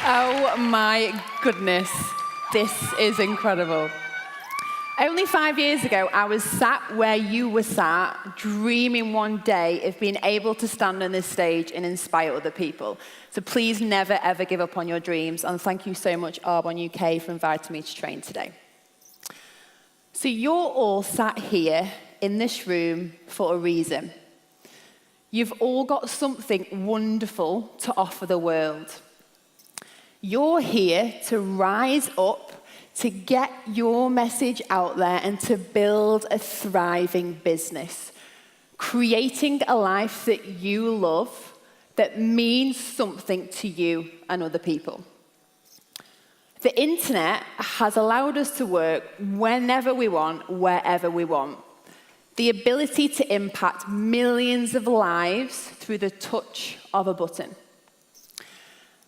Oh my goodness, this is incredible. Only 5 years ago, I was sat where you were sat, dreaming one day of being able to stand on this stage and inspire other people. So please never, ever give up on your dreams. And thank you so much, Arbonne UK, for inviting me to train today. So you're all sat here in this room for a reason. You've all got something wonderful to offer the world. You're here to rise up, to get your message out there and to build a thriving business, creating a life that you love, that means something to you and other people. The internet has allowed us to work whenever we want, wherever we want. The ability to impact millions of lives through the touch of a button.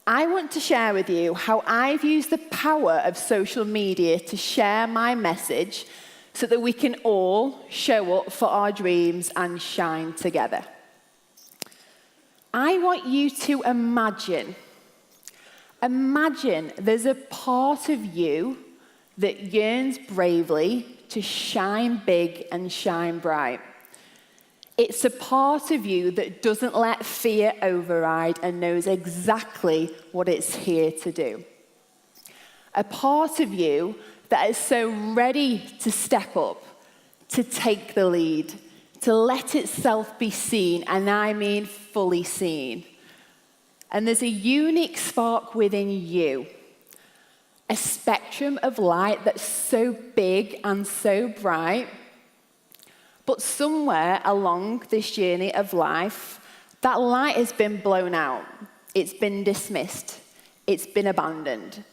I want to share with you how I've used the power of social media to share my message so that we can all show up for our dreams and shine together. I want you to imagine there's a part of you that yearns bravely to shine big and shine bright. It's a part of you that doesn't let fear override and knows exactly what it's here to do. A part of you that is so ready to step up, to take the lead, to let itself be seen, and I mean fully seen. And there's a unique spark within you, a spectrum of light that's so big and so bright. But somewhere along this journey of life, that light has been blown out. It's been dismissed. It's been abandoned.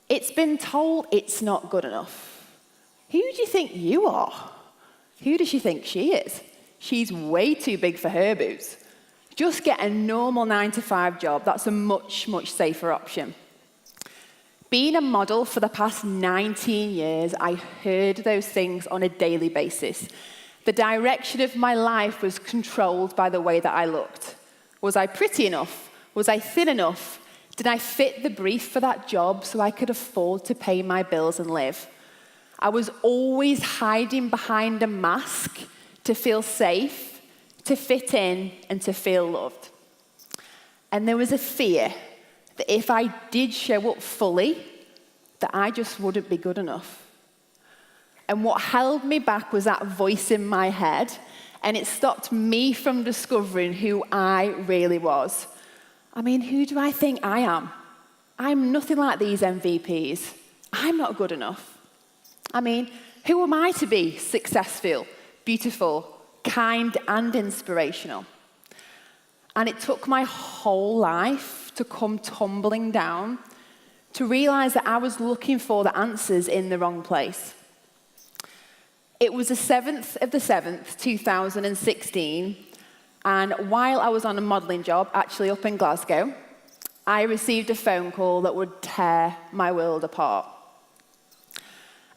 It's been told it's not good enough. Who do you think you are? Who does she think she is? She's way too big for her boots. Just get a normal 9-to-5 job. That's a much, much safer option. Being a model for the past 19 years, I heard those things on a daily basis. The direction of my life was controlled by the way that I looked. Was I pretty enough? Was I thin enough? Did I fit the brief for that job so I could afford to pay my bills and live? I was always hiding behind a mask to feel safe, to fit in, and to feel loved. And there was a fear that if I did show up fully, that I just wouldn't be good enough. And what held me back was that voice in my head, and it stopped me from discovering who I really was. I mean, who do I think I am? I'm nothing like these MVPs. I'm not good enough. I mean, who am I to be successful, beautiful, kind, and inspirational? And it took my whole life to come tumbling down, to realize that I was looking for the answers in the wrong place. It was the 7th of the 7th, 2016, and while I was on a modelling job, actually up in Glasgow, I received a phone call that would tear my world apart.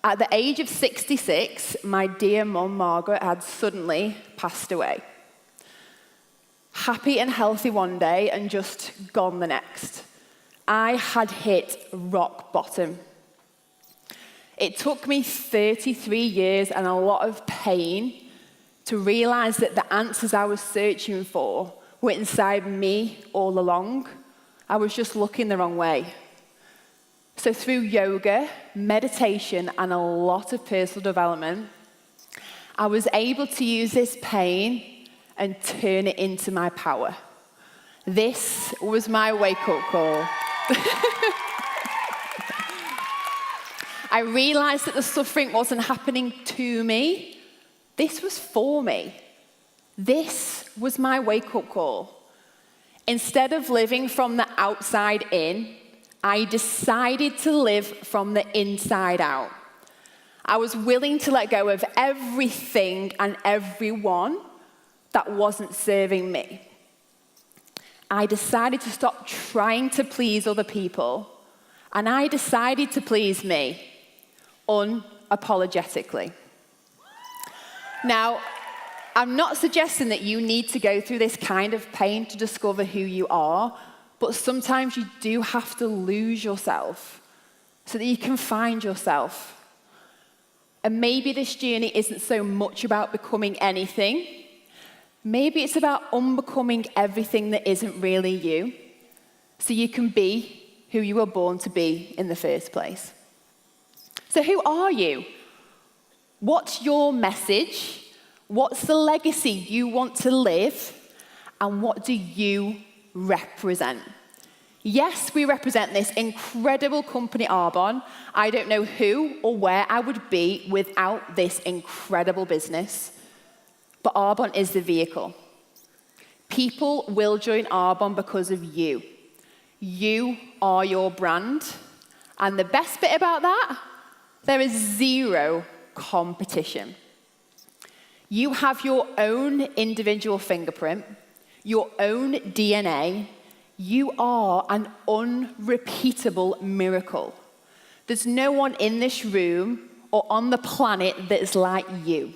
At the age of 66, my dear mum, Margaret, had suddenly passed away. Happy and healthy one day and just gone the next. I had hit rock bottom. It took me 33 years and a lot of pain to realize that the answers I was searching for were inside me all along. I was just looking the wrong way. So through yoga, meditation, and a lot of personal development, I was able to use this pain and turn it into my power. This was my wake-up call. I realized that the suffering wasn't happening to me. This was for me. This was my wake-up call. Instead of living from the outside in, I decided to live from the inside out. I was willing to let go of everything and everyone that wasn't serving me. I decided to stop trying to please other people, and I decided to please me. Unapologetically. Now, I'm not suggesting that you need to go through this kind of pain to discover who you are, but sometimes you do have to lose yourself so that you can find yourself. And maybe this journey isn't so much about becoming anything. Maybe it's about unbecoming everything that isn't really you, so you can be who you were born to be in the first place. So who are you? What's your message? What's the legacy you want to live? And what do you represent? Yes, we represent this incredible company, Arbonne. I don't know who or where I would be without this incredible business. But Arbonne is the vehicle. People will join Arbonne because of you. You are your brand. And the best bit about that, there is zero competition. You have your own individual fingerprint, your own DNA. You are an unrepeatable miracle. There's no one in this room or on the planet that's like you.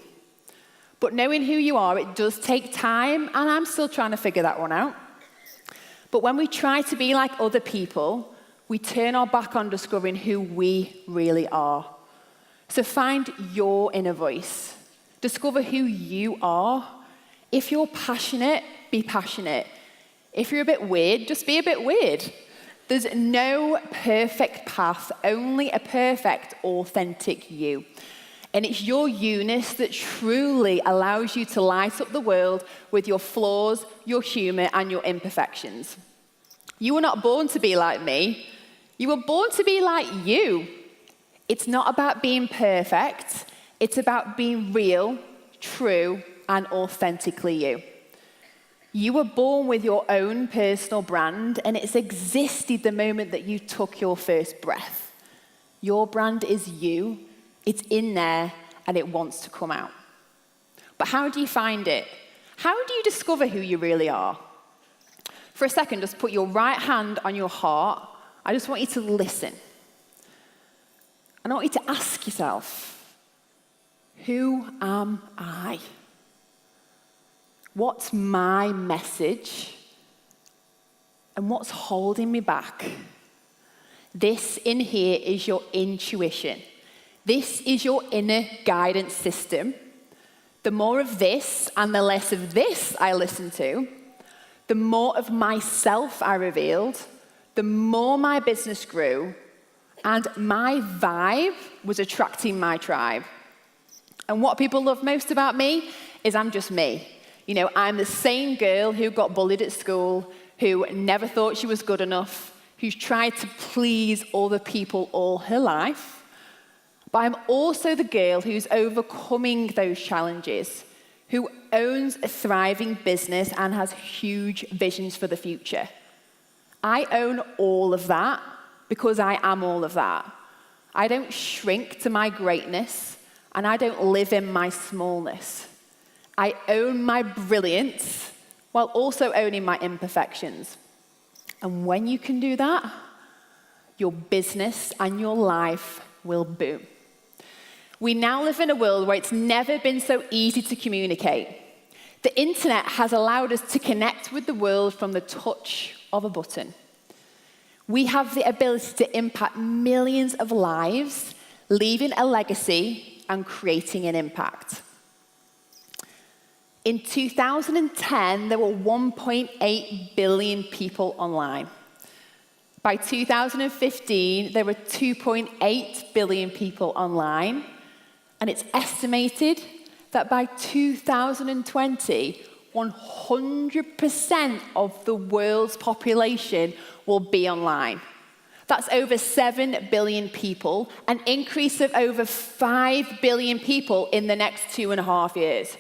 But knowing who you are, it does take time, and I'm still trying to figure that one out. But when we try to be like other people, we turn our back on discovering who we really are. So find your inner voice. Discover who you are. If you're passionate, be passionate. If you're a bit weird, just be a bit weird. There's no perfect path, only a perfect, authentic you. And it's your you-ness that truly allows you to light up the world with your flaws, your humor, and your imperfections. You were not born to be like me. You were born to be like you. It's not about being perfect. It's about being real, true, and authentically you. You were born with your own personal brand, and it's existed the moment that you took your first breath. Your brand is you. It's in there, and it wants to come out. But how do you find it? How do you discover who you really are? For a second, just put your right hand on your heart. I just want you to listen. And I want you to ask yourself, who am I? What's my message? And what's holding me back? This in here is your intuition. This is your inner guidance system. The more of this and the less of this I listened to, the more of myself I revealed, the more my business grew, and my vibe was attracting my tribe. And what people love most about me is I'm just me. You know, I'm the same girl who got bullied at school, who never thought she was good enough, who's tried to please other people all her life. But I'm also the girl who's overcoming those challenges, who owns a thriving business and has huge visions for the future. I own all of that because I am all of that. I don't shrink to my greatness, and I don't live in my smallness. I own my brilliance while also owning my imperfections. And when you can do that, your business and your life will boom. We now live in a world where it's never been so easy to communicate. The internet has allowed us to connect with the world from the touch of a button. We have the ability to impact millions of lives, leaving a legacy and creating an impact. In 2010, there were 1.8 billion people online. By 2015, there were 2.8 billion people online. And it's estimated that by 2020, 100% of the world's population will be online. That's over 7 billion people, an increase of over 5 billion people in the next 2.5 years.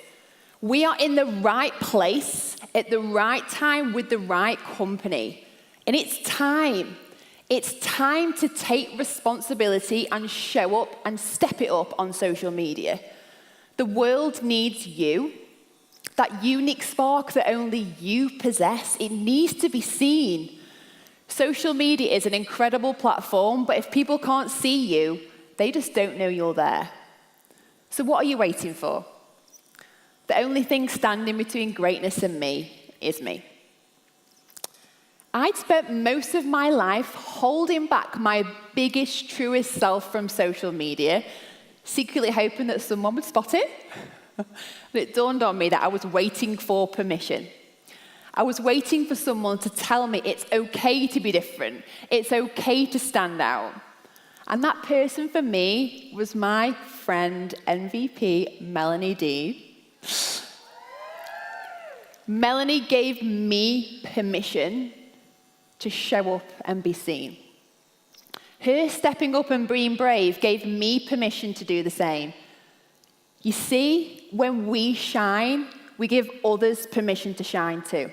We are in the right place at the right time with the right company. And it's time. It's time to take responsibility and show up and step it up on social media. The world needs you. That unique spark that only you possess, it needs to be seen. Social media is an incredible platform, but if people can't see you, they just don't know you're there. So what are you waiting for? The only thing standing between greatness and me is me. I'd spent most of my life holding back my biggest, truest self from social media, secretly hoping that someone would spot it. And it dawned on me that I was waiting for permission. I was waiting for someone to tell me it's okay to be different. It's okay to stand out. And that person for me was my friend, MVP Melanie D. Melanie gave me permission to show up and be seen. Her stepping up and being brave gave me permission to do the same. You see, when we shine, we give others permission to shine too.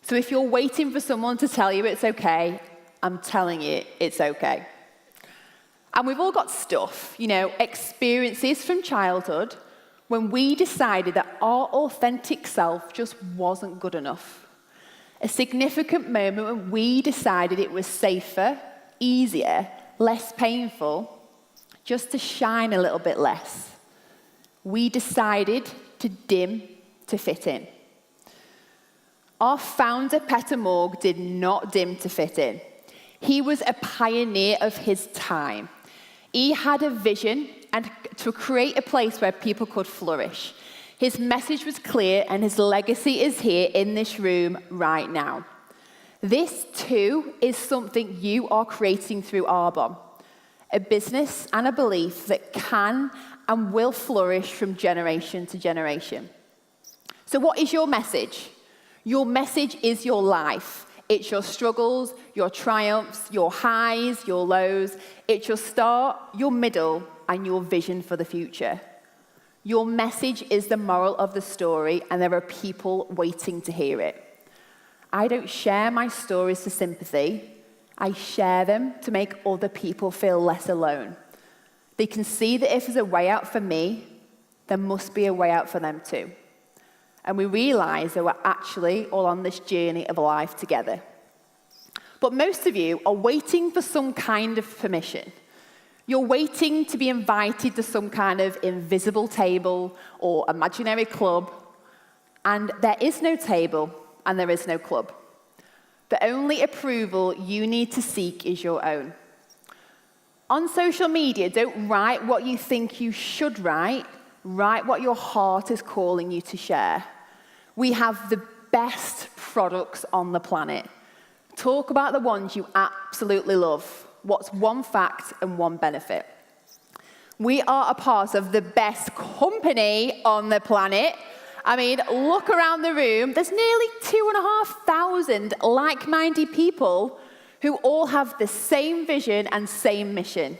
So if you're waiting for someone to tell you it's okay, I'm telling you it's okay. And we've all got stuff, experiences from childhood when we decided that our authentic self just wasn't good enough. A significant moment when we decided it was safer, easier, less painful, just to shine a little bit less. We decided to dim to fit in. Our founder, Peter Morg, did not dim to fit in. He was a pioneer of his time. He had a vision and to create a place where people could flourish. His message was clear, and his legacy is here in this room right now. This, too, is something you are creating through Arbonne, a business and a belief that can and will flourish from generation to generation. So what is your message? Your message is your life. It's your struggles, your triumphs, your highs, your lows. It's your start, your middle, and your vision for the future. Your message is the moral of the story, and there are people waiting to hear it. I don't share my stories for sympathy. I share them to make other people feel less alone. They can see that if there's a way out for me, there must be a way out for them too. And we realize that we're actually all on this journey of life together. But most of you are waiting for some kind of permission. You're waiting to be invited to some kind of invisible table or imaginary club, and there is no table and there is no club. The only approval you need to seek is your own. On social media, don't write what you think you should write. Write what your heart is calling you to share. We have the best products on the planet. Talk about the ones you absolutely love. What's one fact and one benefit? We are a part of the best company on the planet. I mean, look around the room. There's nearly 2,500 like-minded people who all have the same vision and same mission: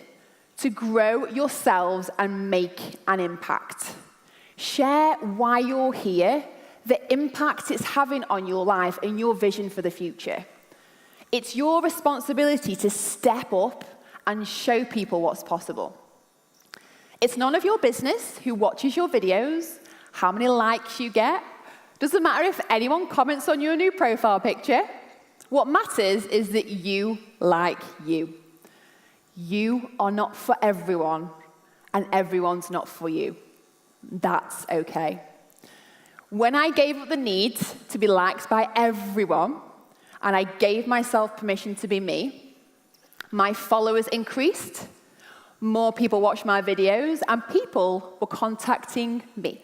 to grow yourselves and make an impact. Share why you're here, the impact it's having on your life and your vision for the future. It's your responsibility to step up and show people what's possible. It's none of your business who watches your videos, how many likes you get. Doesn't matter if anyone comments on your new profile picture. What matters is that you like you. You are not for everyone, and everyone's not for you. That's okay. When I gave up the need to be liked by everyone, and I gave myself permission to be me, my followers increased, more people watched my videos, and people were contacting me.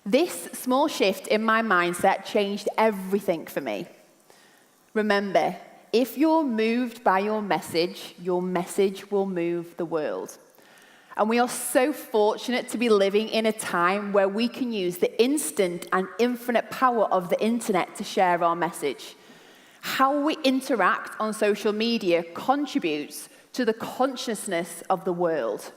This small shift in my mindset changed everything for me. Remember, if you're moved by your message will move the world. And we are so fortunate to be living in a time where we can use the instant and infinite power of the internet to share our message. How we interact on social media contributes to the consciousness of the world.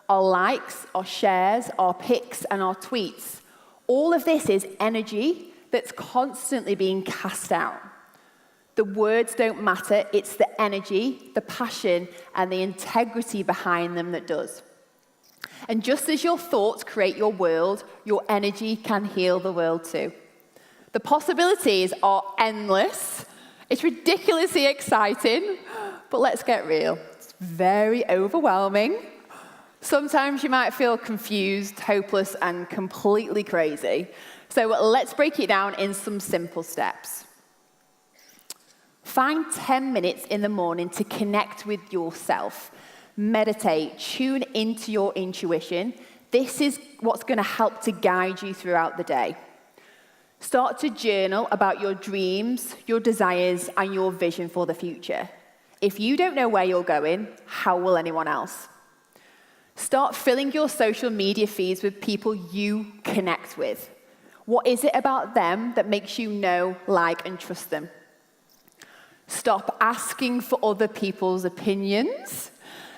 Our likes, our shares, our pics, and our tweets, all of this is energy that's constantly being cast out. The words don't matter, it's the energy, the passion, and the integrity behind them that does. And just as your thoughts create your world, your energy can heal the world too. The possibilities are endless. It's ridiculously exciting, but let's get real. It's very overwhelming. Sometimes you might feel confused, hopeless, and completely crazy. So let's break it down in some simple steps. Find 10 minutes in the morning to connect with yourself. Meditate, tune into your intuition. This is what's going to help to guide you throughout the day. Start to journal about your dreams, your desires, and your vision for the future. If you don't know where you're going, how will anyone else? Start filling your social media feeds with people you connect with. What is it about them that makes you know, like, and trust them? Stop asking for other people's opinions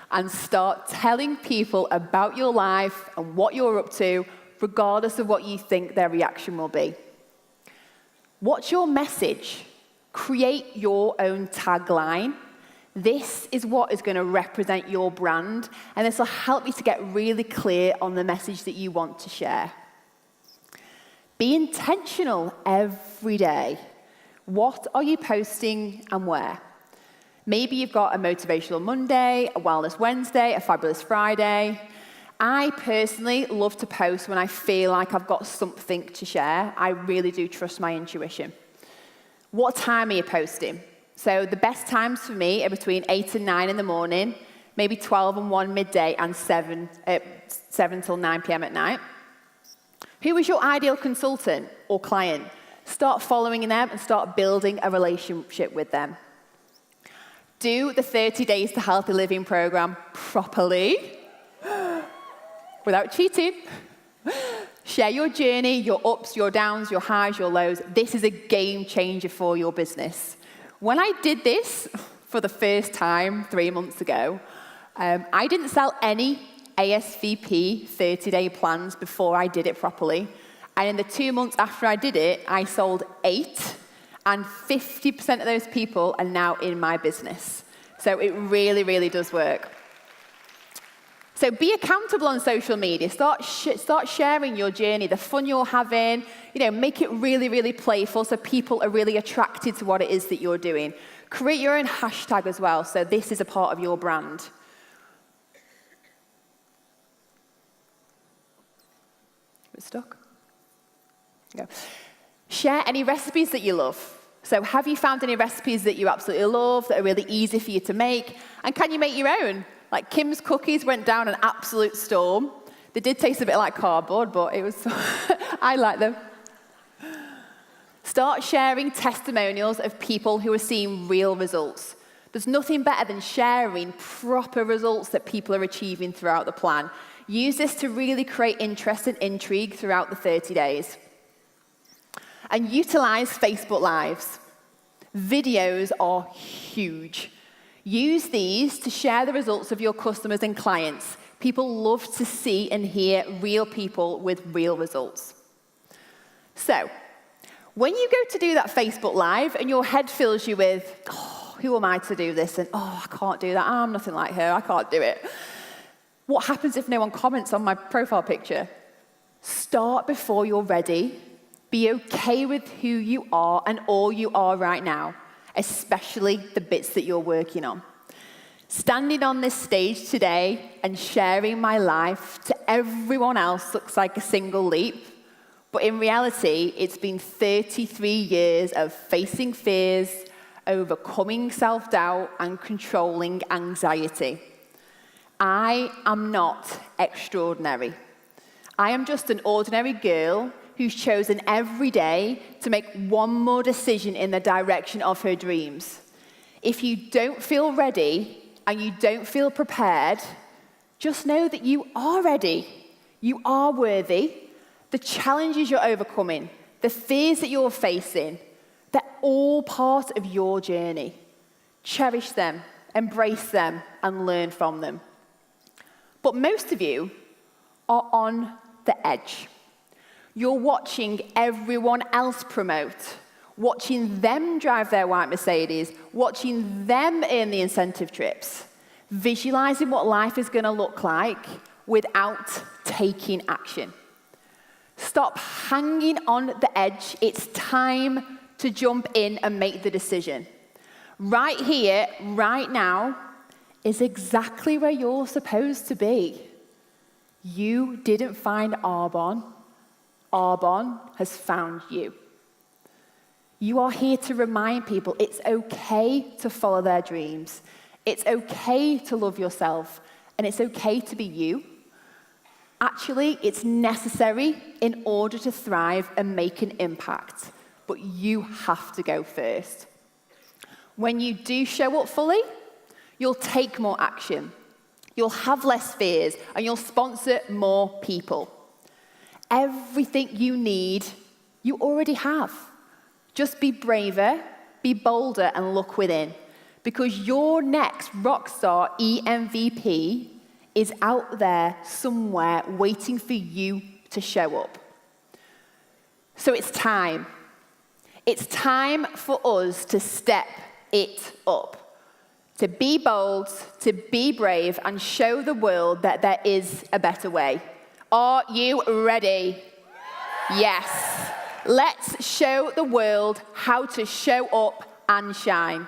and start telling people about your life and what you're up to, regardless of what you think their reaction will be. What's your message? Create your own tagline. This is what is going to represent your brand, and this will help you to get really clear on the message that you want to share. Be intentional every day. What are you posting and where? Maybe you've got a motivational Monday, a wellness Wednesday, a fabulous Friday. I personally love to post when I feel like I've got something to share. I really do trust my intuition. What time are you posting? So the best times for me are between 8 and 9 in the morning, maybe 12 and 1 midday, and 7 till 9 p.m. at night. Who is your ideal consultant or client? Start following them and start building a relationship with them. Do the 30 Days to Healthy Living program properly, without cheating. Share your journey, your ups, your downs, your highs, your lows. This is a game changer for your business. When I did this for the first time 3 months ago, I didn't sell any ASVP 30-day plans before I did it properly. And in the 2 months after I did it, I sold 8, and 50% of those people are now in my business. So it really, really does work. So be accountable on social media. Start sharing your journey, the fun you're having. Make it really, really playful so people are really attracted to what it is that you're doing. Create your own hashtag as well, so this is a part of your brand. We're stuck? Go. Share any recipes that you love. So have you found any recipes that you absolutely love, that are really easy for you to make? And can you make your own? Like Kim's cookies went down an absolute storm. They did taste a bit like cardboard, but it was, I like them. Start sharing testimonials of people who are seeing real results. There's nothing better than sharing proper results that people are achieving throughout the plan. Use this to really create interest and intrigue throughout the 30 days. And utilize Facebook Lives. Videos are huge. Use these to share the results of your customers and clients. People love to see and hear real people with real results. So, when you go to do that Facebook Live and your head fills you with, who am I to do this? And, I can't do that. I'm nothing like her. I can't do it. What happens if no one comments on my profile picture? Start before you're ready. Be okay with who you are and all you are right now, especially the bits that you're working on. Standing on this stage today and sharing my life to everyone else looks like a single leap, but in reality, it's been 33 years of facing fears, overcoming self-doubt, and controlling anxiety. I am not extraordinary. I am just an ordinary girl who's chosen every day to make one more decision in the direction of her dreams. If you don't feel ready and you don't feel prepared, just know that you are ready. You are worthy. The challenges you're overcoming, the fears that you're facing, they're all part of your journey. Cherish them, embrace them, and learn from them. But most of you are on the edge. You're watching everyone else promote, watching them drive their white Mercedes, watching them earn the incentive trips, visualizing what life is going to look like without taking action. Stop hanging on the edge. It's time to jump in and make the decision. Right here, right now, is exactly where you're supposed to be. You didn't find Arbonne. Arbonne has found you. You are here to remind people it's okay to follow their dreams. It's okay to love yourself, and it's okay to be you. Actually, it's necessary in order to thrive and make an impact, but you have to go first. When you do show up fully, you'll take more action. You'll have less fears, and you'll sponsor more people. Everything you need, you already have. Just be braver, be bolder, and look within. Because your next rockstar EMVP is out there somewhere waiting for you to show up. So it's time. It's time for us to step it up. To be bold, to be brave, and show the world that there is a better way. Are you ready? Yes. Let's show the world how to show up and shine.